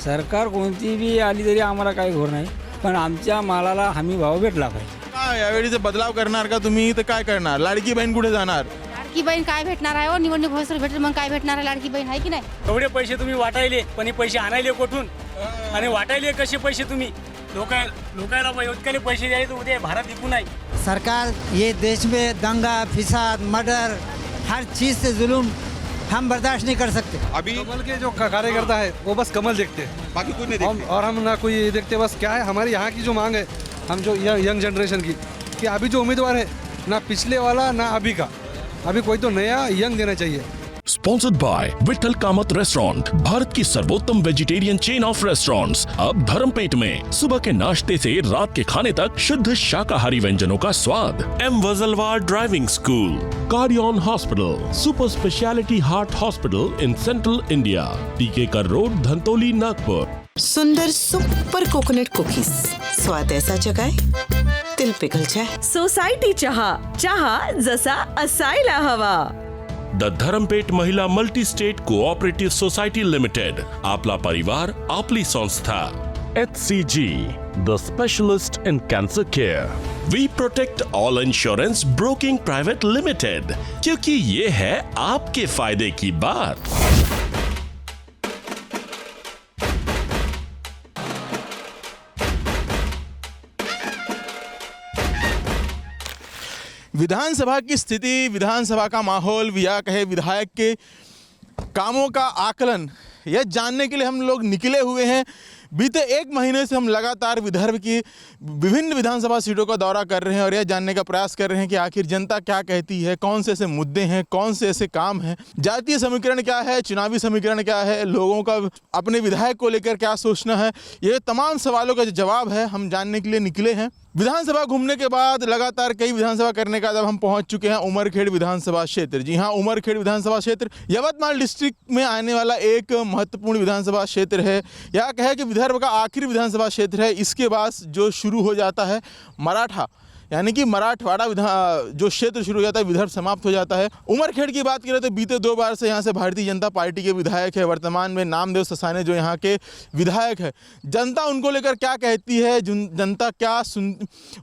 सरकार कोणती बी आली तरी आम्हाला काही घोर नाही, पण आमच्या मालाला हमी भाव भेटला पाहिजे. काय यावेळीचे बदलाव करणार का तुम्ही? तर काय करणार? लाडकी बहीण कुठे जाणार? लाडकी बहीण काय भेटणार आहे हो? निवडणूक होईसर भेटेल मग काय भेटणार आहे? लाडकी बहीण आहे की नाही? एवढे पैसे तुम्ही वाटायले, पण हे पैसे आणायले कुठून आणि वाटायले कसे पैसे तुम्ही? लोकांना इतकले पैसे द्यायचे उद्या भारत विकू नाही. सरकार ये देश में दंगा फिसाद मर्डर हर चीज़ से जुल्म हम बर्दाश्त नहीं कर सकते. अभी कमल के जो कार्यकर्ता है वो बस कमल देखते हैं, बाकी कुछ नहीं देखते. और हम ना कोई देखते. बस क्या है हमारी यहाँ की जो मांग है, हम जो यंग जनरेशन की, कि अभी जो उम्मीदवार है ना पिछले वाला ना अभी का, अभी कोई तो नया यंग देना चाहिए. Sponsored by Vithal Kamat restaurant, Bharat की सर्वोत्तम वेजिटेरियन चेन ऑफ रेस्टोरेंट्स, अब धर्मपेट में सुबह के नाश्ते से रात के खाने तक शुद्ध शाकाहारी व्यंजनों का स्वाद. M Wajalwar driving school, Cardion hospital, super speciality heart hospital in central India, Tikekar road, Dhantoli, Nagpur. सुंदर सुपर कोकोनट कुकीज, स्वाद ऐसा जगाए दिल पिघल जाए. सोसायटी चहा, चहा जसा असायला हवा. The Dharampeth Mahila multi state cooperative society limited, आपला परिवार आपली संस्था. HCG, the specialist in cancer care. We protect all insurance broking private limited, क्योंकि ये है आपके फायदे की बात. विधानसभा की स्थिति, विधानसभा का माहौल या कहे विधायक के कामों का आकलन, यह जानने के लिए हम लोग निकले हुए हैं. बीते एक महीने से हम लगातार विदर्भ की विभिन्न विधानसभा सीटों का दौरा कर रहे हैं और यह जानने का प्रयास कर रहे हैं कि आखिर जनता क्या कहती है, कौन से ऐसे मुद्दे हैं, कौन से ऐसे काम हैं, जातीय समीकरण क्या है, चुनावी समीकरण क्या है, लोगों का अपने विधायक को लेकर क्या सोचना है. ये तमाम सवालों का जो जवाब है हम जानने के लिए निकले हैं. विधानसभा घूमने के बाद लगातार कई विधानसभा करने का जब हम पहुंच चुके हैं उमरखेड़ विधानसभा क्षेत्र. जी हाँ, उमरखेड़ विधानसभा क्षेत्र यवतमाल डिस्ट्रिक्ट में आने वाला एक महत्वपूर्ण विधानसभा क्षेत्र है. यह कहे कि विदर्भ का आखिरी विधानसभा क्षेत्र है. इसके बाद जो शुरू हो जाता है मराठा, यानी कि मराठवाड़ा जो क्षेत्र शुरू हो जाता है, विदर्भ समाप्त हो जाता है. उमरखेड़ की बात करें तो बीते 2 बार से यहाँ से भारतीय जनता पार्टी के विधायक है, वर्तमान में नामदेव ससाने जो यहाँ के विधायक है. जनता उनको लेकर क्या कहती है, जनता क्या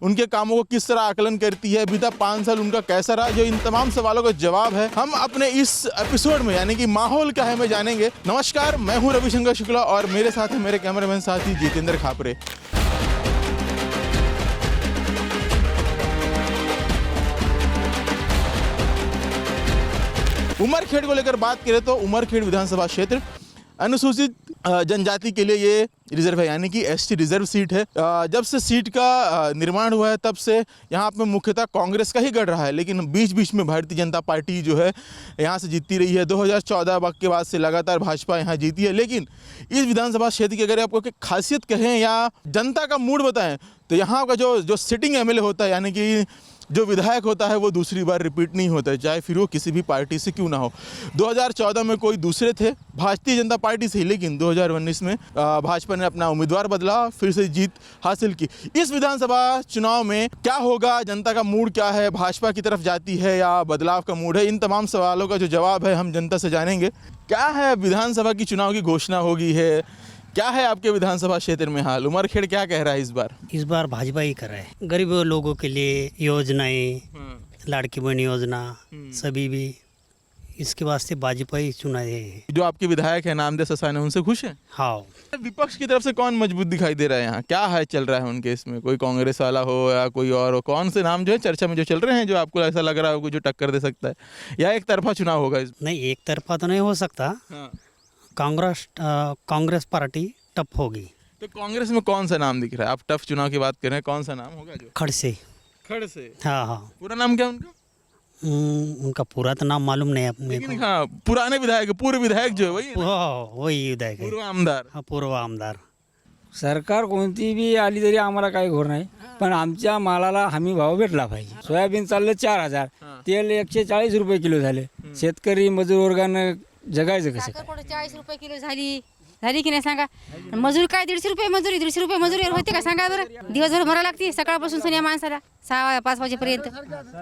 उनके कामों को किस तरह आकलन करती है, बीता 5 साल उनका कैसा रहा, जो इन तमाम सवालों का जवाब है हम अपने इस एपिसोड में, यानी कि माहौल क्या है, में जानेंगे. नमस्कार, मैं हूँ रविशंकर शुक्ला और मेरे साथ है मेरे कैमरामैन साथी जितेंद्र खापरे. उमरखेड़ को लेकर बात करें तो उमरखेड़ विधानसभा क्षेत्र अनुसूचित जनजाति के लिए ये रिजर्व है, यानी कि ST रिजर्व सीट है. जब से सीट का निर्माण हुआ है तब से यहाँ पे मुख्यतः कांग्रेस का ही गढ़ रहा है, लेकिन बीच बीच में भारतीय जनता पार्टी जो है यहाँ से जीतती रही है. 2014 के बाद से लगातार भाजपा यहाँ जीती है. लेकिन इस विधानसभा क्षेत्र की अगर आपको खासियत कहें या जनता का मूड बताएं तो यहाँ का जो सिटिंग MLA होता है, यानी कि जो विधायक होता है वो दूसरी बार रिपीट नहीं होता है, चाहे फिर वो किसी भी पार्टी से क्यों ना हो. 2014 में कोई दूसरे थे भारतीय जनता पार्टी से ही, लेकिन 2019 में भाजपा ने अपना उम्मीदवार बदला, फिर से जीत हासिल की. इस विधानसभा चुनाव में क्या होगा, जनता का मूड क्या है, भाजपा की तरफ जाती है या बदलाव का मूड है, इन तमाम सवालों का जो जवाब है हम जनता से जानेंगे. क्या है, विधानसभा की चुनाव की घोषणा होगी है, क्या है आपके विधानसभा क्षेत्र में हाल? उमरखेड़ क्या कह रहा है इस बार? इस बार भाजपा ही कर रहा है. गरीब लोगों के लिए योजनाएं, लाड़की बहन योजना, सभी भी इसके वास्ते भाजपा ही चुना है. जो आपके विधायक है नामदेव ससाने, उनसे खुश हैं? हाँ. विपक्ष की तरफ से कौन मजबूत दिखाई दे रहा है यहाँ? क्या है चल रहा है उनके इसमें? कोई कांग्रेस वाला हो या कोई और हो? कौन से नाम जो है चर्चा में जो चल रहे हैं, जो आपको ऐसा लग रहा है जो टक्कर दे सकता है, या एक तरफा चुनाव होगा इसमें? नहीं, एक तरफा तो नहीं हो सकता. कांग्रेस पार्टी टफ होगी. तो कांग्रेस में कौन सा नाम दिख रहा है? आप टफ चुनाव की बात कर रहे हैं, कौन सा नाम होगा जो? खड़से. खड़से? हाँ. पूरा नाम क्या उनका? उनका पूरा तो नाम मालूम नहीं अपने को. हाँ, पुराने विधायक, पूर्व विधायक जो है वही विधायक है. पूर्व आमदार. हाँ, पूर्व आमदार. सरकार कोणती बी आली तरी आम्हाला काही घोर नाही, पण आमच्या मालाला हमी भाव भेटला पाहिजे. सोयाबीन चाललं 4000, तेल 140 रुपये किलो झाले. शेतकरी मजूर वर्गानं जगायचं कसं? 40 रुपये किलो झाली की नाही सांगा. मजूर काय 150 रुपये मजुरी, 150 रुपये मजुरी होते का सांगा बरं? दिवसभर भरा लागते सकाळपासून सनी माणसाला 6-5 वाजेपर्यंत.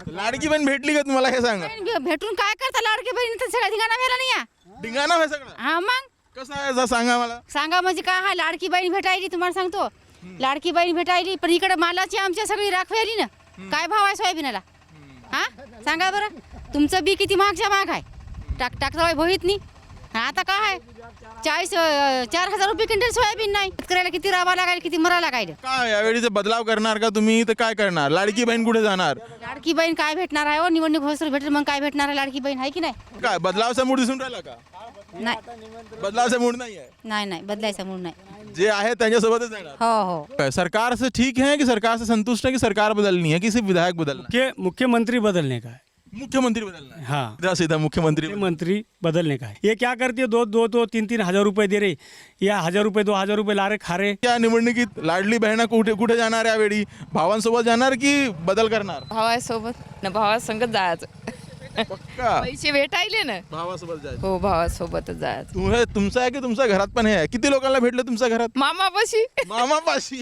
लाडकी बहीण भेटली का तुम्हाला? हे सांगा. भेटून काय करता लाडकी बहीण? तर सगळा धिंगाणा व्हायला नाही या. धिंगाणा आहे सगळा. हा, मग कसं आहे असं सांगा मला. सांगा म्हणजे काय हा लाडकी बहीण भेटायली तुम्हाला सांगतो. लाडकी बहीण भेटायली पण इकडे मालाची आमच्या सगळी राखवी आली ना. काय भाव आहे सोयाबीनाला? हा सांगा बरं. तुमचं बी किती महागच्या महाग आहे. टाकता भोईत नाही. आता काय आहे 4,000 रुपये क्विंटल सोयाबीन नाही. शेतकऱ्याला किती राहावं लागायला किती मरा लागायला. काय यावेळी बदलाव करणार का तुम्ही तर काय करणार. लाडकी बहीण कुठे जाणार. लाडकी बहीण काय भेटणार आहे. निवडणूक होसर भेटेल मग काय भेटणार आहे. लाडकी बहीण आहे की नाही. काय बदलावचा मूड दिसून राहिला का. नाही बदलावचा मूड नाही आहे. नाही बदलायचा मूड नाही. जे आहे त्यांच्यासोबतच जाणार. हो सरकार से ठीक है कि सरकार से संतुष्ट है कि सरकार बदलनी है कि सिर्फ विधायक बदलना है. मुख्यमंत्री बदलने का है. मुख्यमंत्री बदलना है. हाँ सीधा सीधा मुख्यमंत्री मंत्री बदलने का है. ये क्या करती है, दो 3 हजार रुपये दे रही या 1,000 रुपये 2,000 रुपये ला रहे खा रहे. या निवडणुकीत लाडली बहिणा कुठे कुठे जाणार यावेळी. भावांसोबत जाणार की बदल करणार. भावासोबत ना भावासंगत जायचं. पक्का पैसे भेटायले ना. भावासोबत जायचं. हो भावासोबतच जायचं. तुमचं आहे की तुमच्या घरात पण हे आहे. किती लोकांना भेटलं तुमच्या घरात. मामापाशी. मामापाशी.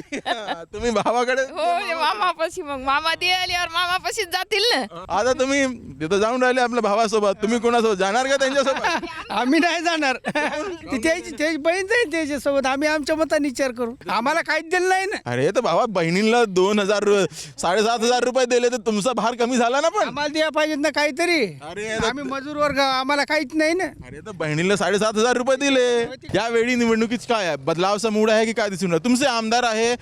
तुम्ही भावाकडे. हो मामापाशी मग मामा दे आल्यावर मामापाशीच जातील ना. आता तुम्ही तिथं जाऊन राहिले आपल्या भावासोबत. तुम्ही कोणासोबत जाणार का त्यांच्यासोबत. आम्ही नाही जाणार. त्याची बहीण जाईल त्याच्यासोबत. आम्ही आमच्या मताने विचार करू. आम्हाला काहीच दिलं नाही ना. अरे तर भावा बहिणींना 2,000 7,500 रुपये दिले तर तुमचा भार कमी झाला ना. पण आम्हाला द्या पाहिजेत ना काहीतरी. अरे आम्ही मजूर वर्ग आम्हाला काहीच नाही ना. अरे तर बहिणीला 7,500 रुपये दिले. यावेळी निवडणुकीत काय आहे बदलावचा मूड आहे की काय दिसून राहिलं. तुमचे आमदार आहे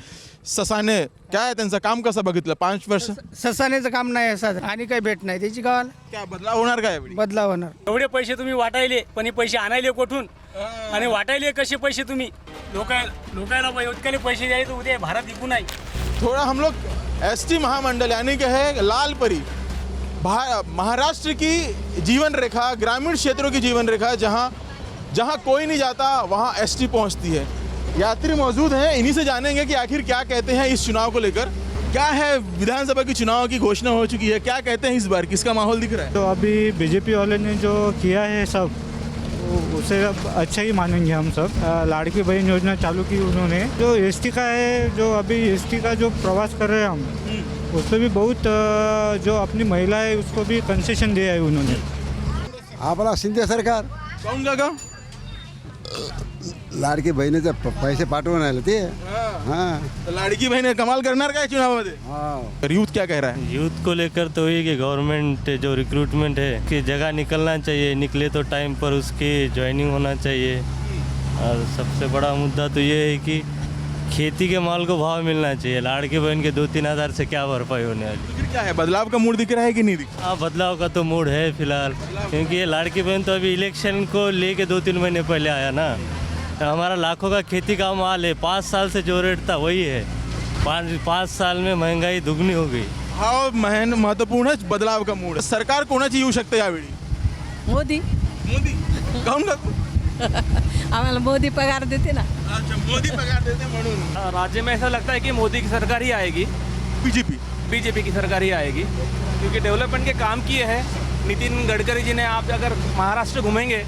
ससाने. काय त्यांचं काम कसं बघितलं 5 वर्ष. ससाण्याचं काम नाही असं आणि काही भेट नाही त्याची गावाला. काय बदलाव होणार काय यावेळी. बदलाव होणार. एवढे पैसे तुम्ही वाटायले पण हे पैसे आणायले कुठून आणि वाटायले कसे पैसे तुम्ही. लोकायला इतकले पैसे द्यायचे तर उद्या भारत विकू नाही. थोड़ा हम लोग एसटी महामंडल यानी कि है लाल परी महाराष्ट्र की जीवन रेखा, ग्रामीण क्षेत्रों की जीवन रेखा, जहाँ कोई नहीं जाता वहाँ एसटी पहुँचती है. यात्री मौजूद हैं. इन्हीं से जानेंगे कि आखिर क्या कहते हैं इस चुनाव को लेकर. क्या है विधानसभा की चुनाव की घोषणा हो चुकी है. क्या कहते हैं इस बार किसका माहौल दिख रहा है. तो अभी बीजेपी वाले ने जो किया है सब उसे अब अच्छा ही मानेंगे हम सब. लाड़की बहन योजना चालू की उन्होंने. जो एसटी का है, जो अभी एसटी का जो प्रवास कर रहे हैं हम, उसमें भी बहुत जो अपनी महिला है उसको भी कंसेशन दिया है उन्होंने. आपला शिंदे सरकार. काहून का लाडकी बहिणीचे पैसे पाठवून राहिले ते. तो लाड़की बहन कमाल करणार काय चुनावामध्ये. तर यूथ क्या कह रहा है. यूथ को लेकर तो ये कि गवर्नमेंट जो रिक्रूटमेंट है कि जगह निकलना चाहिए. निकले तो टाइम पर उसकी ज्वाइनिंग होना चाहिए. और सबसे बड़ा मुद्दा तो ये है कि खेती के माल को भाव मिलना चाहिए. लाड़की बहन के 2-3 हज़ार से क्या भरपाई होने वाली. फिर क्या है बदलाव का मूड दिख रहा है कि नहीं दिख. हाँ बदलाव का तो मूड है फिलहाल. क्योंकि ये लाड़की बहन तो अभी इलेक्शन को लेके 2-3 महीने पहले आया ना. तो हमारा लाखों का खेती का माल है. 5 साल से जो रेट था वही है. 5 साल में महंगाई दुगनी हो गई. भाव महत्वपूर्ण है. बदलाव का मूड. सरकार कोणाची येऊ शकते यावेळी. मोदी. काहून का. आम्हाला मोदी पगार देते ना. अच्छा मोदी पगार देते म्हणून. राज्य में ऐसा लगता है कि मोदी की सरकार ही आएगी. बीजेपी की सरकार ही आएगी क्योंकि डेवलपमेंट के काम किए हैं नितिन गडकरी जी ने. आप अगर महाराष्ट्र घूमेंगे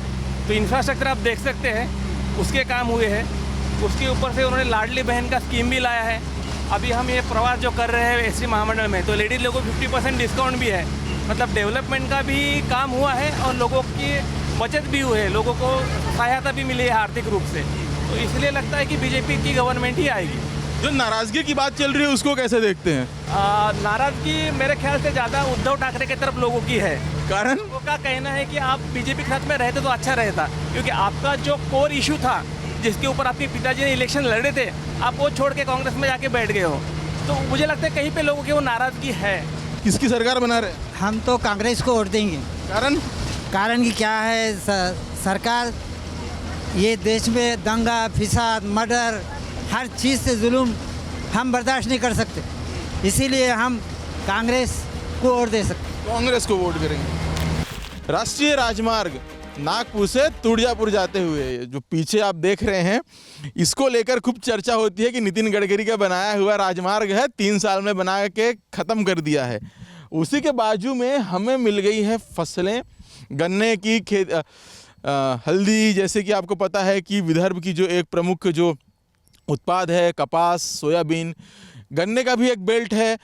तो इंफ्रास्ट्रक्चर आप देख सकते हैं उसके काम हुए हैं. उसके ऊपर से उन्होंने लाडली बहन का स्कीम भी लाया है. अभी हम ये प्रवास जो कर रहे हैं एसटी महामंडल में तो लेडीज लोगों को 50% डिस्काउंट भी है. मतलब डेवलपमेंट का भी काम हुआ है और लोगों की बचत भी हुई है. लोगों को सहायता भी मिली है आर्थिक रूप से. तो इसलिए लगता है कि बीजेपी की गवर्नमेंट ही आएगी. जो नाराजगी की बात चल रही है उसको कैसे देखते हैं. नाराजगी मेरे ख्याल से ज़्यादा उद्धव ठाकरे की तरफ लोगों की है. कारण लोगों का कहना है कि आप बीजेपी के साथ में रहते तो अच्छा रहता क्योंकि आपका जो कोर इशू था जिसके ऊपर आपके पिताजी ने इलेक्शन लड़े थे आप वो छोड़ के कांग्रेस में जाके बैठ गए हो. तो मुझे लगता है कहीं पे लोगों की वो नाराजगी है. किसकी सरकार बना रहे. हम तो कांग्रेस को वोट देंगे. कारण कि क्या है सरकार ये देश में दंगा फिसाद मर्डर हर चीज़ से जुल्म हम बर्दाश्त नहीं कर सकते. इसीलिए हम कांग्रेस को वोट दे सकते. कांग्रेस को वोट करेंगे. राष्ट्रीय राजमार्ग नागपुर से तुड़जापुर जाते हुए जो पीछे आप देख रहे हैं इसको लेकर खूब चर्चा होती है कि नितिन गडकरी का बनाया हुआ राजमार्ग है 3 साल में बना के ख़त्म कर दिया है. उसी के बाजू में हमें मिल गई है फसलें. गन्ने की खेत हल्दी जैसे कि आपको पता है कि विदर्भ की जो एक प्रमुख जो उत्पाद है कपास सोयाबीन. गन्ने का भी एक बेल्ट है.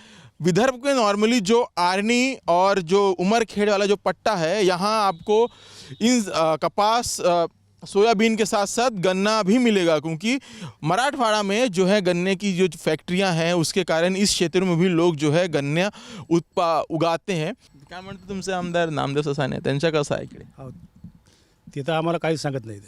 विदर्भ के नॉर्मली जो आर्नी और जो उमरखेड़ वाला जो पट्टा है यहाँ आपको इन कपास सोयाबीन के साथ साथ गन्ना भी मिलेगा, क्योंकि मराठवाड़ा में जो है गन्ने की जो फैक्ट्रियां हैं उसके कारण इस क्षेत्र में भी लोग जो है गन्ना उगाते हैं. काय म्हणतो तुमचे आमदार नामदेव ससाने, त्यांच्या कसं आहे इकडे? ते तर आम्हाला काहीच सांगत नाही.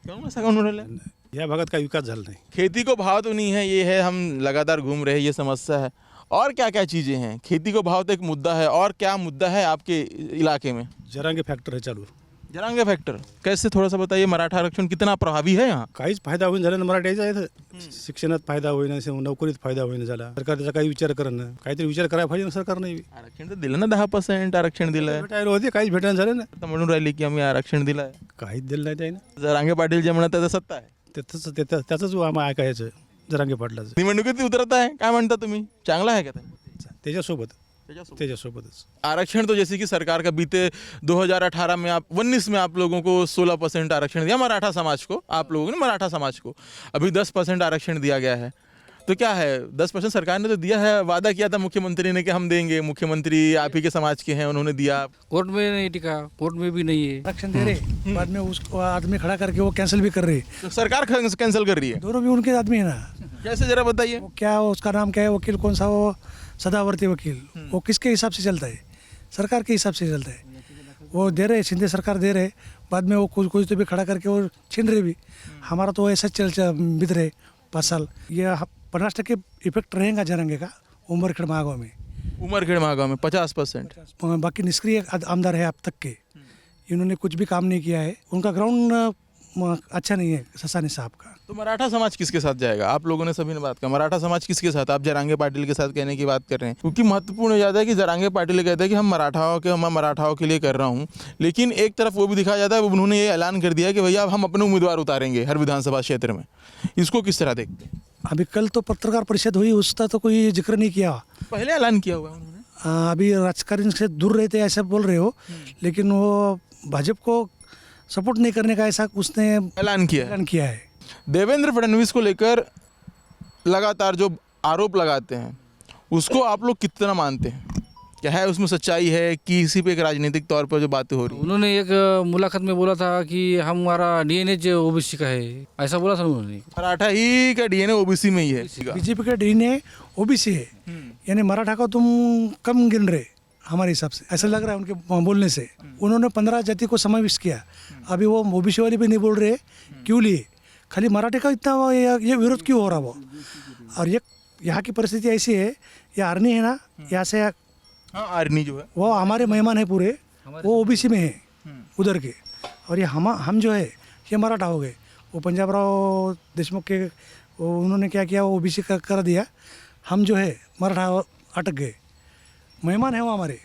काहून असं काहून राहिलं? या भागात काही विकास झाला नाही. खेती को भाव तो नहीं है, ये है हम लगातार घूम रहे हैं, ये समस्या है. और क्या क्या चीज़ें हैं? खेती को भाव तो एक मुद्दा है, और क्या मुद्दा है आपके इलाके में? जरांगे फॅक्टर है चालू. जरांगे फैक्टर कैसे, थोड़ा सा बताइए. मराठा आरक्षण कितना प्रभावी है यहाँ? काहीच फायदा होईन झाला ना मराठ्याचा इथं. शिक्षणात फायदा होईना, नोकरीत फायदा होईना झाला. सरकार त्याचा काही विचार करत नाही. काहीतरी विचार करायला पाहिजे ना सरकारने. आरक्षण तर दिलं ना, 10% आरक्षण दिलं आहे. भेटायला होते, काहीच भेटायला झालं ना. आता म्हणून राहिले की आम्ही आरक्षण दिलं आहे. काहीच दिलं नाही त्याने. जरांगे पाटील जे म्हणत आहे ते सत्ता आहे. त्याचंच आम्हाला ऐकायचं जरांगे पाटलाचं. निवडणुकीत उतरत आहे, काय म्हणता तुम्ही? चांगला है क्या? त्याच्यासोबतच. आरक्षण तो जैसे कि सरकार का बीते 2018 में 19 में आप लोगों को 16% आरक्षण दिया मराठा समाज को, आप लोगों ने मराठा समाज को. अभी 10% आरक्षण दिया गया है. तो क्या है, 10% सरकार ने तो दिया है, वादा किया था मुख्यमंत्री ने कि हम देंगे. मुख्यमंत्री आप ही के समाज के हैं, उन्होंने दिया. कोर्ट में नहीं टिका, कोर्ट में भी नहीं है. आरक्षण दे रहे, बाद में उसको आदमी खड़ा करके वो कैंसिल भी कर रहे. तो सरकार कैंसिल कर रही है. दोनों भी उनके आदमी है ना. कैसे, जरा बताइए. क्या उसका नाम क्या है, वकील कौन सा, वो सदावर्ती वकील, वो किसके हिसाब से चलता है? सरकार के हिसाब से चलता है. वो दे रहे, शिंदे सरकार दे रहे, बाद में वो कुछ तो भी खड़ा करके वो छीन रहे भी. हमारा तो ऐसा बीत रहे 5 साल. ये 50% इफेक्ट रहेगा जरांगे का उमरखेड़ महागांव में. उमरखेड़ महागांव में 50%. बाकी निष्क्रिय आमदार है अब तक के, इन्होंने कुछ भी काम नहीं किया है. उनका ग्राउंड अच्छा नहीं है ससानी साहब का. तो मराठा समाज किसके साथ जाएगा? आप लोगों ने सभी ने बात कहा, मराठा समाज किसके साथ? आप जरांगे पाटिल के साथ कहने की बात कर रहे हैं, क्योंकि महत्वपूर्ण हो जाता है कि जरांगे पाटिल कहते हैं कि मैं मराठाओं के लिए कर रहा हूँ, लेकिन एक तरफ वो भी दिखाया जाता है, उन्होंने ये ऐलान कर दिया कि भैया अब हम अपने उम्मीदवार उतारेंगे हर विधानसभा क्षेत्र में. इसको किस तरह देखते हैं? अभी कल तो पत्रकार परिषद हुई, उसका तो कोई जिक्र नहीं किया. पहले ऐलान किया हुआ है उन्होंने. अभी राजकारण से दूर रहते ऐसा बोल रहे हो, लेकिन वो भाजपा को सपोर्ट नहीं करने का ऐसा उसने ऐलान किया है. देवेंद्र फडणवीस को लेकर लगातार जो आरोप लगाते हैं उसको आप लोग कितना मानते हैं? क्या है उसमें सच्चाई है कि इसी पे एक राजनीतिक तौर पर जो बातें हो रही हैं? उन्होंने एक मुलाकात में बोला था कि हमारा डीएनए जो ओबीसी का है, ऐसा बोला था उन्होंने. मराठा ही का डीएनए ओबीसी में ही है. बीजेपी का डीएनए ओबीसी है, यानी मराठा को तुम कम गिन रहे हमारे हिसाब से, ऐसा लग रहा है उनके बोलने से. उन्होंने 15 जाति को समावेश किया. अभी वो ओबीसी वाले भी नहीं बोल रहे, क्यों लिए? खाली मराठे का इतना ये विरोध क्यों हो रहा वो? और ये यहाँ की परिस्थिति ऐसी है, ये आर्नी है ना, यहाँ से आर्नी जो है वो हमारे मेहमान है पूरे, वो ओबीसी में है उधर के. और ये हम जो है ये मराठा हो गए. वो पंजाब राव देशमुख के उन्होंने क्या किया, वो ओबीसी कर दिया. हम जो है मराठा अटक गए. मेहमान है वो हमारे.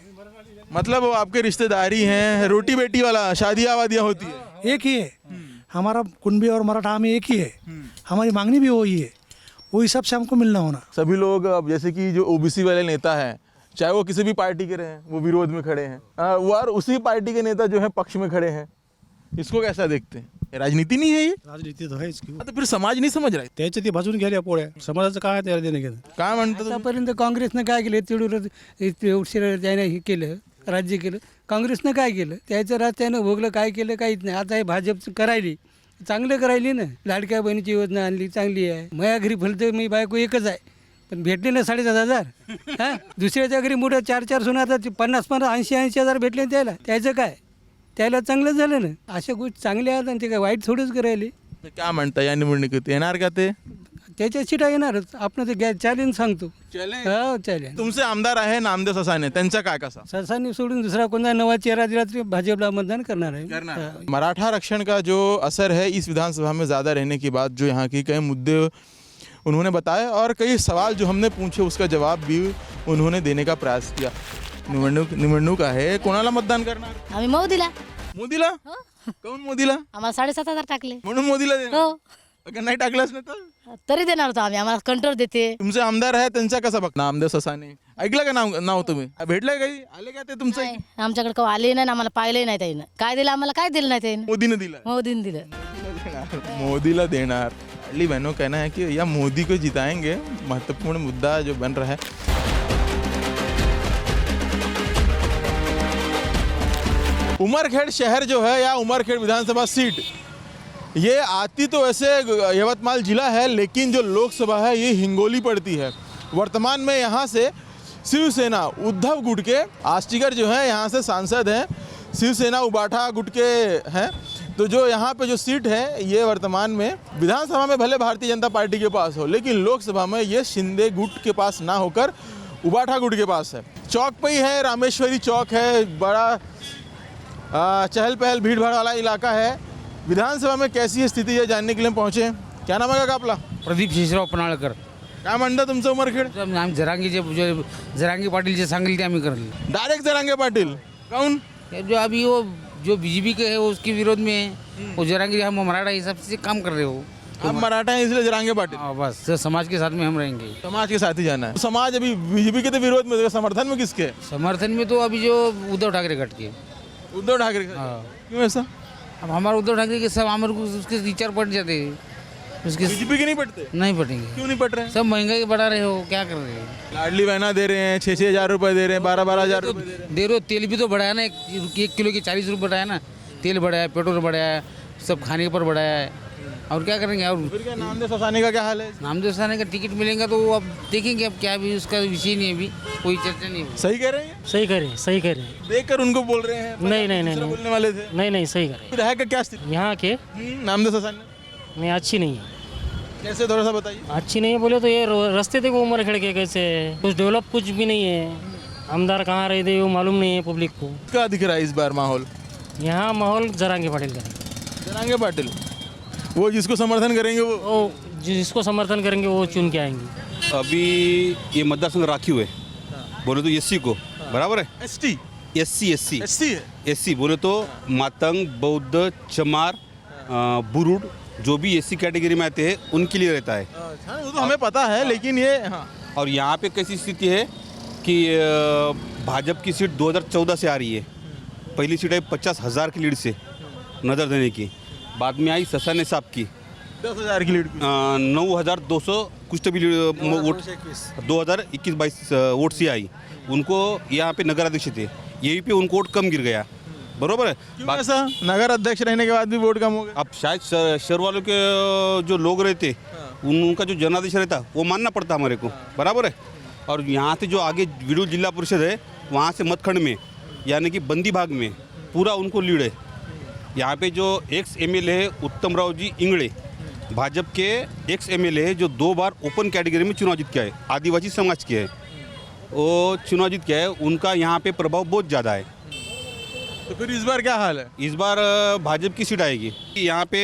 मतलब वो आपके रिश्तेदारी हैं, रोटी बेटी वाला शादियाँ वादियाँ होती है. एक ही है हमारा कुंबी और मराठा हमें एक ही है. हमारी मांगनी भी वही है, वो हिसाब से हमको मिलना होना. सभी लोग अब जैसे कि जो ओबीसी वाले नेता हैं, चाहे वो किसी भी पार्टी के रहे हैं, वो विरोध में खड़े हैं. वो और उसी पार्टी के नेता जो है पक्ष में खड़े हैं. इसको कैसा देखते हैं? राजनीति नहीं है ये? राजनीति तो है इसकी. तो फिर समाज नाही समज राहील. त्याच्या ती भाजून गेल्या पोळ्या. समाजाचं काय त्याला देणं घेणं? काय म्हणतात तुम्ही? आतापर्यंत काँग्रेसनं काय केलं, तिळूर उशिरा त्याने हे केलं, राज्य केलं. काँग्रेसनं काय केलं? त्याचं राज त्यानं भोगलं, काय केलं? काहीच नाही. आता हे भाजप करायली, चांगलं करायली ना. लाडक्या बहिणीची योजना आणली, चांगली आहे. माझ्या घरी फलतं मी बायको एकच आहे, पण भेटले ना 7,500. हां, दुसऱ्याच्या घरी मोठं 4 सुना, आता 50 80 हजार भेटले त्याला. त्याचं काय? त्याला चांगलं झालं ना. अशा गोष्टी चांगल्या आहेत आणि ते काय वाईट थोडंच करायली. काय म्हणता, या निवडणुकीत येणार का ते? त्याच्या सीटा येणारच. आपण ते चॅलेंज सांगतो. हो, चॅलेंज. तुमचे आमदार आहे नामदेव ससाने, त्यांचा काय कसा? ससानी सोडून दुसरा कोणता नवा चेहरा दिला तरी भाजपला मतदान करणार आहे. मराठा आरक्षण का जो असर है इस विधानसभा में ज़्यादा रहने के बाद जो यहाँ की कई मुद्दे उन्होंने बताए और कई सवाल जो हमने पूछे उसका जवाब भी उन्होंने देने का प्रयास किया. निवडणूक आहे, कोणाला मतदान करणार? आम्ही मोदीला. मोदीला? कोण मोदीला? आम्हाला 7,500 टाकले. म्हणून मोदीला देणार? हो. अगर नाही टाकलंच नाही तर तरी देणार होतो आम्ही, आम्हाला कंट्रोल देते. तुमचे आमदार आहे त्यांचा कसा बघ? नामदेव ससाने ऐकलं का नाव तुम्ही? भेटलंय काही? आले का ते तुमचं? आमच्याकडे कवा आले नाही, आम्हाला पाहिलंही नाही त्यानं. काय दिलं आम्हाला? काय दिलं नाही त्यानं. मोदीने दिलं. मोदीने दिलं. मोदीला देणार. अली बहनों कहना है कि या मोदी को जिताएंगे. महत्वपूर्ण मुद्दा जो बन रहा है. उमरखेड़ शहर जो है या उमरखेड़ विधानसभा सीट ये आती तो वैसे यवतमाल जिला है, लेकिन जो लोकसभा है ये हिंगोली पड़ती है। वर्तमान में यहाँ से शिवसेना उद्धव गुटके आष्टीकर जो हैं यहाँ से सांसद हैं, शिवसेना उबाठा गुटके हैं। तो जो यहाँ पे जो सीट है ये वर्तमान में विधानसभा में भले भारतीय जनता पार्टी के पास हो, लेकिन लोकसभा में ये शिंदे गुट के पास ना होकर उबाठा गुट के पास है। चौक पे ही है, रामेश्वरी चौक है, बड़ा चहल पहल भीड़ भाड़ वाला इलाका है। विधानसभा में कैसी स्थिति है जानने के लिए हम पहुँचे हैं। क्या नाम है काका आपला? प्रदीप शेषराव पन्हाळकर. काय म्हणता तुमचं उमरखेड? आम्ही जरांगे पाटील जे सांगेल ते आम्ही करेल. डायरेक्ट जरांगे पाटील कौन? जो अभी वो जो बीजेपी के है उसके विरोध में है, वो जरांगे हम मराठा हिसाब से काम कर रहे हो. हम मराठा हैं इसलिए जरांगे पाटिल. बस तो समाज के साथ में हम रहेंगे. समाज के साथ ही जाना है. समाज अभी बीजेपी के तो विरोध में, समर्थन में किसके? समर्थन में तो अभी जो उद्धव ठाकरे कट के. उद्धव ठाकरे? क्यों ऐसा? अब हमारे उद्धव ठाकरे के सब हमारे को उसके विचार पट जाते हैं. उसके बीजेपी के नहीं पटते? नहीं पटेंगे. क्यों नहीं पट रहे? सब महंगाई बढ़ा रहे हो, क्या कर रहे हो? लाडली बहना दे रहे हैं, 6-6 हज़ार रुपये दे रहे हैं, 12-12 हज़ार रुपये दे रहे हो. तेल भी तो बढ़ाया ना, 1 किलो के 40 रुपये बढ़ाया ना. तेल बढ़ाया, पेट्रोल बढ़ाया, सब खाने पर बढ़ाया है. और क्या करेंगे? और फिर क्या नामदेव ससानी का क्या हाल है? नामदेव ससानी का टिकट मिलेगा तो अब देखेंगे. अब क्या भी उसका विषय नहीं है, अभी कोई चर्चा नहीं. सही कह रहे हैं? सही करें, सही करें. देखकर उनको बोल रहे हैं? नहीं बोलने वाले थे. नहीं सही करें. विधायक का क्या स्थिति यहाँ के नामदेव ससानी? नहीं, अच्छी नहीं है. कैसे थोड़ा सा बताइए. अच्छी नहीं है बोले तो ये रास्ते देखो उमरखेड़ के कैसे है. कुछ डेवलप कुछ भी नहीं है. आमदार कहाँ रहे थे वो मालूम नहीं है पब्लिक को. क्या दिख रहा है इस बार माहौल? यहाँ माहौल जरांगे पाटिल का. जरांगे पाटिल वो जिसको समर्थन करेंगे वो जिसको समर्थन करेंगे वो चुन के आएंगे. अभी ये मतदार संघ राखी है बोले तो एससी को बराबर है. एससी बोले तो मातंग, बौद्ध, चमार, बुरुड जो भी एससी कैटेगरी में आते हैं उनके लिए रहता है. वो तो हमें पता है, लेकिन ये और यहाँ पे कैसी स्थिति है कि भाजपा की सीट 2014 से आ रही है. पहली सीट आई 50,000 की लीड से नजर देने की. बाद में आई ससाने साहब की 10,000 की लीड, 9,200 कुछ तो भी वोट 2021-22 वोट से आई. उनको यहाँ पे नगर अध्यक्ष थे, यही पे उनको वोट कम गिर गया. बरोबर है. ऐसा नगर अध्यक्ष रहने के बाद भी वोट कम हो गया. अब शायद शहर वालों के जो लोग रहते उनका जो जनादेश रहता वो मानना पड़ता हमारे को. बराबर है. और यहाँ से जो आगे विडूल जिला परिषद है वहाँ से मतखंड में यानी कि बंदी भाग में पूरा उनको लीड है. यहाँ पे जो एक्स एमएलए है उत्तम राव जी इंगड़े, भाजपा के एक्स एमएलए है जो 2 बार ओपन कैटेगरी में चुनाव जीत के आए, आदिवासी समाज के है. वो चुनाव जीत के आए, उनका यहाँ पे प्रभाव बहुत ज़्यादा है. तो फिर इस बार क्या हाल है? इस बार भाजपा की सीट आएगी. यहाँ पे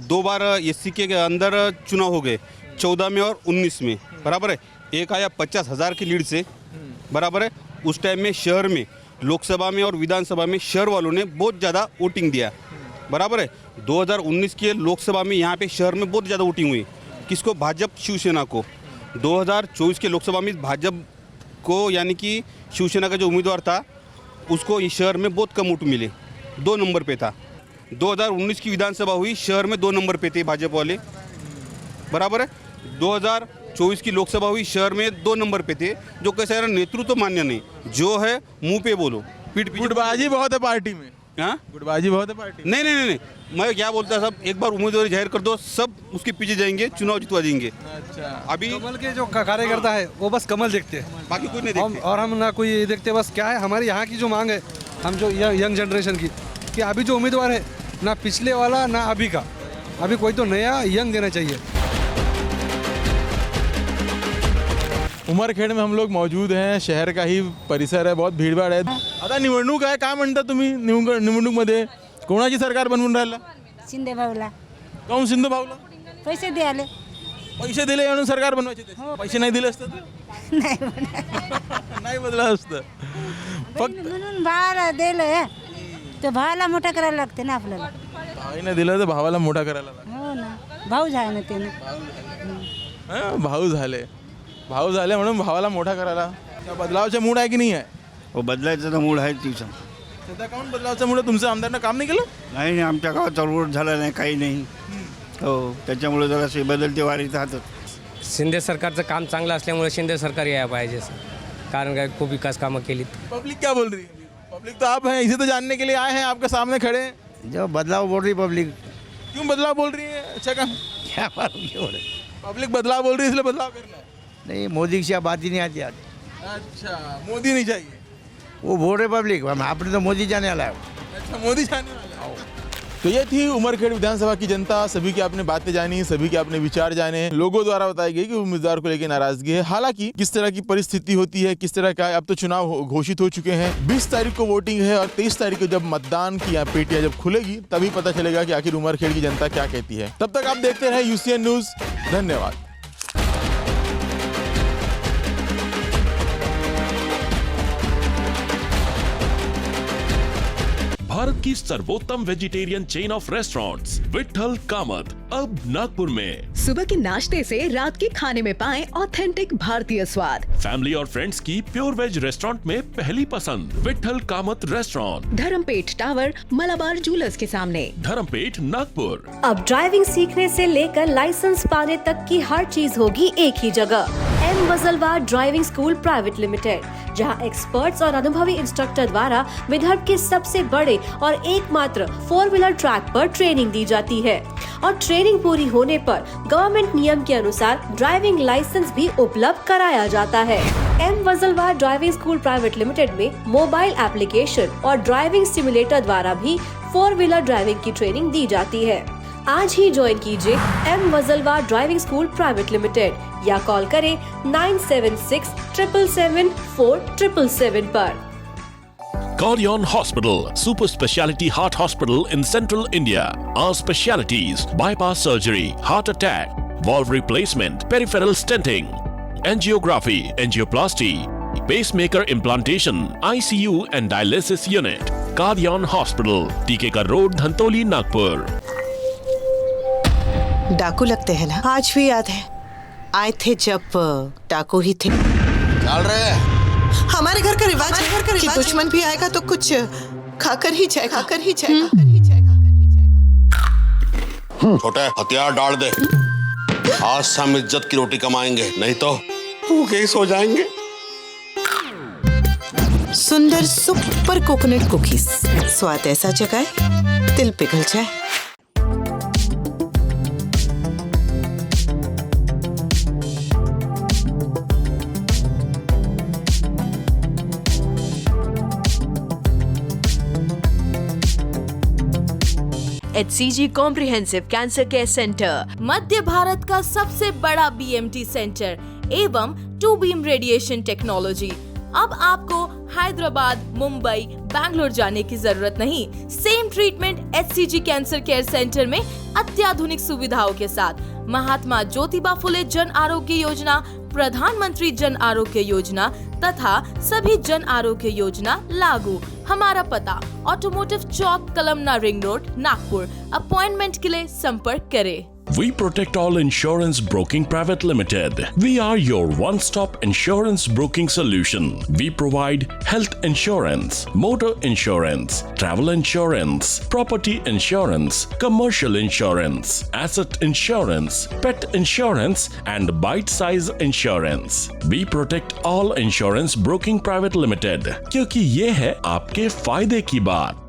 2 बार एससी के अंदर चुनाव हो गए, 14 में और 19 में. बराबर है. एक आया 50,000 की लीड से. बराबर है. उस टाइम में शहर में लोकसभा में और विधानसभा में शहर वालों ने बहुत ज़्यादा वोटिंग दिया. बराबर है. 2019 के लोकसभा में यहाँ पे शहर में बहुत ज़्यादा वोटिंग हुई. किसको? भाजपा शिवसेना को. 2024 के लोकसभा में भाजपा को यानी कि शिवसेना का जो उम्मीदवार था उसको इस शहर में बहुत कम वोट मिले, 2 नंबर पे था. 2019 की विधानसभा हुई, शहर में 2 नंबर पे थे भाजपा वाले. बराबर है. 2024 की लोकसभा हुई, शहर में 2 नंबर पे थे. जो कैसा है नेतृत्व मान्य नहीं, जो है मुंह पे बोलो, पीठ पीछे. गुटबाजी बहुत है पार्टी में. हाँ, गुटबाजी बहुत है पार्टी. नहीं. मैं क्या बोलता साहब, एक बार उम्मीदवारी जाहिर कर दो, सब उसके पीछे जाएंगे, चुनाव जितवा देंगे. अच्छा. अभी कमल के जो कार्यकर्ता है वो बस कमल देखते हैं, बाकी कुछ नहीं देखते. और हम ना कोई देखते. बस क्या है हमारी यहाँ की जो मांग है, हम जो यंग जनरेशन की, कि अभी जो उम्मीदवार है ना पिछले वाला ना अभी का, अभी कोई तो नया यंग देना चाहिए. उमरखेड में हम लोग मौजूद हैं. शहर का ही परिसर है, बहुत भीड़भाड़ आहे. आता निवडणूक आहे, काय म्हणता तुम्ही? निवडणूकमध्ये कोणाची सरकार बनवून राहिला? शिंदे भाऊला. काऊन शिंदे भाऊला? पैसे द्याले. पैसे दिले म्हणून सरकार बनवायचे ते. पैसे नाही दिले असतं नाही बदलं असतं. फक्त म्हणून भावाला दिलं तर भावाला मोठा करायला लागते ना आपल्याला. भाईने दिलं तर भावाला मोठा करायला लागतं. हो ना, भाऊ झाला ना त्याने. भाऊ झाले म्हणून भावाला मोठा करायला. बदलावचा मूड आहे की नाही आहे? हो, बदलायचा तर मूड आहे तिचा. सध्या काऊन बदलावचा मूड? तुमचं आमदारनं काम नाही केलं? नाही, आमच्या गावात चळवळ झाला नाही, काही नाही. हो, त्याच्यामुळे जरासे बदलते वारीत राहतात. शिंदे सरकारचं काम चांगलं असल्यामुळे शिंदे सरकार यायला पाहिजे, कारण काय खूप विकास कामं केली. पब्लिक क्या बोल रही है? पब्लिक तो आप हैं, इसे तो जानने के लिए आए हैं, आपके सामने खड़े हैं. जो बदलाव बोल रही पब्लिक, क्यों बदलाव बोल रही है? अच्छा काम क्या मालूम क्यों बोले? पब्लिक बदलाव बोल रही है इसलिए बदलाव करना है। नहीं, मोदी की बात ही नहीं आती आज। अच्छा, मोदी नहीं चाहिए। वो बोल रहे पब्लिक, आपने तो मोदी जाने वाला है। अच्छा, मोदी जाने वाला है। तो ये थी उमरखेड़ विधानसभा की जनता। सभी की आपने बातें जानी, सभी के आपने विचार जाने। लोगों द्वारा बताई गई कि उम्मीदवार को लेकर नाराजगी है। हालांकि किस तरह की परिस्थिति होती है, किस तरह का, अब तो चुनाव घोषित हो चुके हैं। 20 तारीख को वोटिंग है और 23 तारीख को जब मतदान की पेटियां जब खुलेगी तभी पता चलेगा कि आखिर उमरखेड़ की जनता क्या कहती है। तब तक आप देखते रहे UCN न्यूज। धन्यवाद। भारत की सर्वोत्तम vegetarian chain of restaurants Vitthal Kamat अब नागपुर में। सुबह के नाश्ते से रात के खाने में पाएं ऑथेंटिक भारतीय स्वाद। फैमिली और फ्रेंड्स की प्योर वेज रेस्टोरेंट में पहली पसंद Vitthal Kamat restaurant, Dharampeth tower, Malabar jewellers के सामने, धर्मपेट, नागपुर। अब ड्राइविंग सीखने से लेकर लाइसेंस पाने तक की हर चीज होगी एक ही जगह। M Wajalwar driving school private limited, जहां एक्सपर्ट्स और अनुभवी इंस्ट्रक्टर द्वारा विदर्भ के सबसे बड़े और एकमात्र 4 व्हीलर ट्रैक पर ट्रेनिंग दी जाती है और ट्रेनिंग पूरी होने पर गवर्नमेंट नियम के अनुसार ड्राइविंग लाइसेंस भी उपलब्ध कराया जाता है। M Wajalwar driving school private limited में मोबाइल एप्लीकेशन और ड्राइविंग सिमुलेटर द्वारा भी 4 व्हीलर ड्राइविंग की ट्रेनिंग दी जाती है। आज ही ज्वाइन कीजिए M Wajalwar driving school private limited या कॉल करें 9767774777 पर। Cardion Hospital, super speciality heart hospital in central India. Our specialties: bypass surgery, heart attack, valve replacement, peripheral stenting, angiography, angioplasty, pacemaker implantation, ICU and dialysis unit. Cardion Hospital, Tikekar road, Dhantoli, Nagpur. डाकू लगते हैं ना? आज भी याद है, आए थे जब डाकू ही थे। चल रहे हमारे घर का रिवाज है कि दुश्मन भी आएगा तो कुछ खाकर ही जाएगा, छोटे हथियार डाल दे। आज से हम इज्जत की रोटी कमाएंगे, नहीं तो भूखे ही सो जाएंगे। सुंदर सुपर कोकोनट कुकीज, स्वाद ऐसा जगाए दिल पिघल जाए। HCG comprehensive cancer care centre, मध्य भारत का सबसे बड़ा BMT सेंटर एवं 2 बीम रेडिएशन टेक्नोलॉजी। अब आपको हैदराबाद, मुंबई, बैंगलोर जाने की जरूरत नहीं। Same treatment HCG cancer care centre में अत्याधुनिक सुविधाओं के साथ। महात्मा ज्योतिबा फुले जन आरोग्य योजना, प्रधानमंत्री जन आरोग्य योजना तथा सभी जन आरोग्य योजना लागू। हमारा पता automotive chowk, Kalamna ring road, Nagpur. Appointment के लिए संपर्क करें। We protect all insurance broking private limited. We are your one-stop insurance broking solution. We provide health insurance, motor insurance, travel insurance, property insurance, commercial insurance, asset insurance, pet insurance and bite-size insurance. We protect all insurance broking private limited. क्योंकि ये है आपके फायदे की बात।